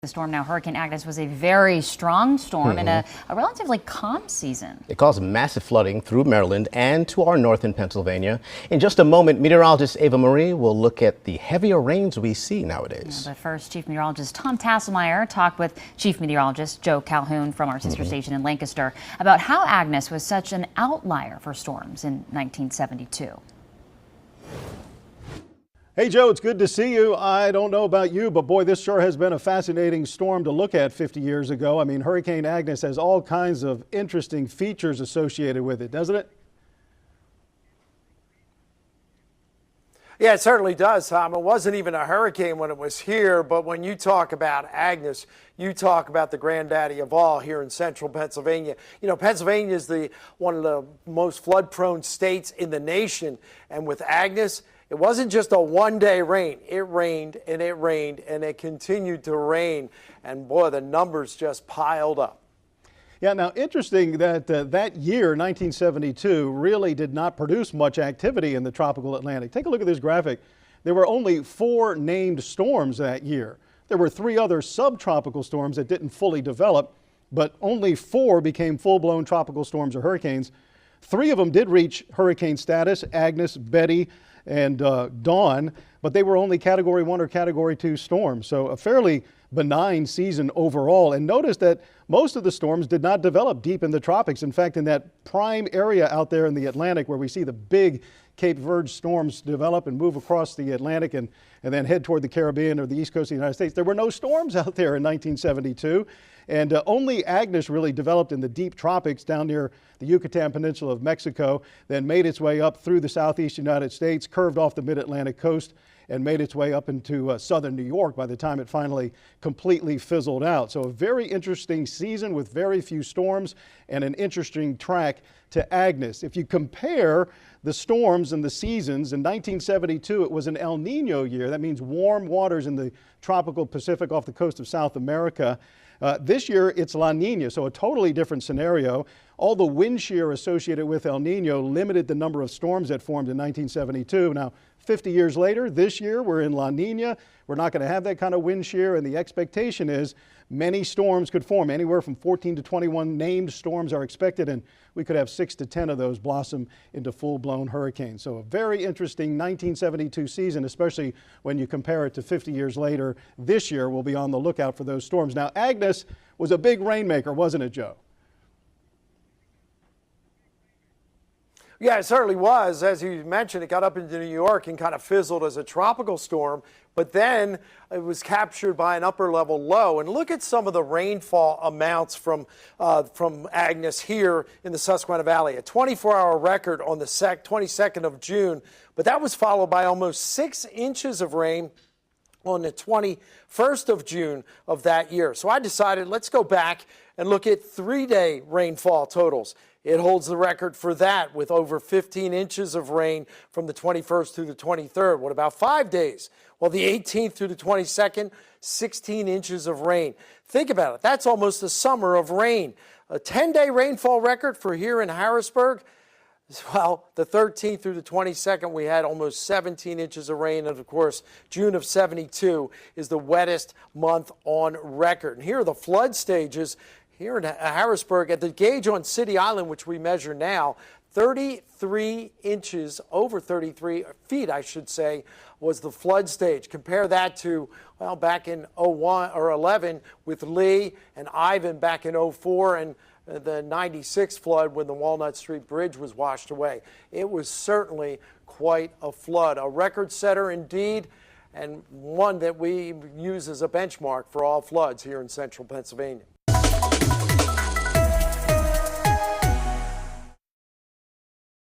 The storm now, Hurricane Agnes, was a very strong storm in a relatively calm season. It caused massive flooding through Maryland and to our north in Pennsylvania. In just a moment, meteorologist Ava Marie will look at the heavier rains we see nowadays. But first, Chief Meteorologist Tasselmyer talked with Chief Meteorologist Joe Calhoun from our sister station in Lancaster about how Agnes was such an outlier for storms in 1972. Hey, Joe, it's good to see you. I don't know about you, but boy, this sure has been a fascinating storm to look at 50 years ago. I mean, Hurricane Agnes has all kinds of interesting features associated with it, doesn't it? Yeah, it certainly does, Tom. It wasn't even a hurricane when it was here, but when you talk about Agnes, you talk about the granddaddy of all here in central Pennsylvania. You know, Pennsylvania is one of the most flood-prone states in the nation, and with Agnes, it wasn't just a one-day rain. It rained and it rained and it continued to rain. And boy, the numbers just piled up. Yeah, now interesting that that year, 1972, really did not produce much activity in the tropical Atlantic. Take a look at this graphic. There were only 4 named storms that year. There were 3 other subtropical storms that didn't fully develop, but only 4 became full-blown tropical storms or hurricanes. 3 of them did reach hurricane status: Agnes, Betty, and Dawn, but they were only Category 1 or Category 2 storms. So a fairly benign season overall. And notice that most of the storms did not develop deep in the tropics. In fact, in that prime area out there in the Atlantic where we see the big Cape Verde storms develop and move across the Atlantic and then head toward the Caribbean or the east coast of the United States, there were no storms out there in 1972. And only Agnes really developed in the deep tropics down near the Yucatan Peninsula of Mexico, then made its way up through the southeast United States, curved off the mid-Atlantic coast, and made its way up into southern New York by the time it finally completely fizzled out. So a very interesting season with very few storms and an interesting track to Agnes. If you compare the storms and the seasons, in 1972 it was an El Nino year. That means warm waters in the tropical Pacific off the coast of South America. This year it's La Nina, so a totally different scenario. All the wind shear associated with El Nino limited the number of storms that formed in 1972. Now, 50 years later, this year we're in La Nina. We're not going to have that kind of wind shear, and the expectation is many storms could form. Anywhere from 14 to 21 named storms are expected, and we could have 6 to 10 of those blossom into full-blown hurricanes. So a very interesting 1972 season, especially when you compare it to 50 years later. This year we'll be on the lookout for those storms. Now, Agnes was a big rainmaker, wasn't it, Joe? Yeah, it certainly was. As you mentioned, it got up into New York and kind of fizzled as a tropical storm, but then it was captured by an upper level low. And look at some of the rainfall amounts from Agnes here in the Susquehanna Valley. A 24-hour record on the 22nd of June, but that was followed by almost 6 inches of rain on the 21st of June of that year. So I decided, let's go back and look at 3-day rainfall totals. It holds the record for that with over 15 inches of rain from the 21st through the 23rd. What about 5 days? Well, the 18th through the 22nd, 16 inches of rain. Think about it. That's almost a summer of rain. A 10-day rainfall record for here in Harrisburg. Well, the 13th through the 22nd, we had almost 17 inches of rain. And, of course, June of 72 is the wettest month on record. And here are the flood stages. Here in Harrisburg, at the gauge on City Island, which we measure now, 33 inches, over 33 feet, I should say, was the flood stage. Compare that to, well, back in 01 or 11 with Lee and Ivan back in 04 and the 96 flood when the Walnut Street Bridge was washed away. It was certainly quite a flood, a record setter indeed, and one that we use as a benchmark for all floods here in central Pennsylvania.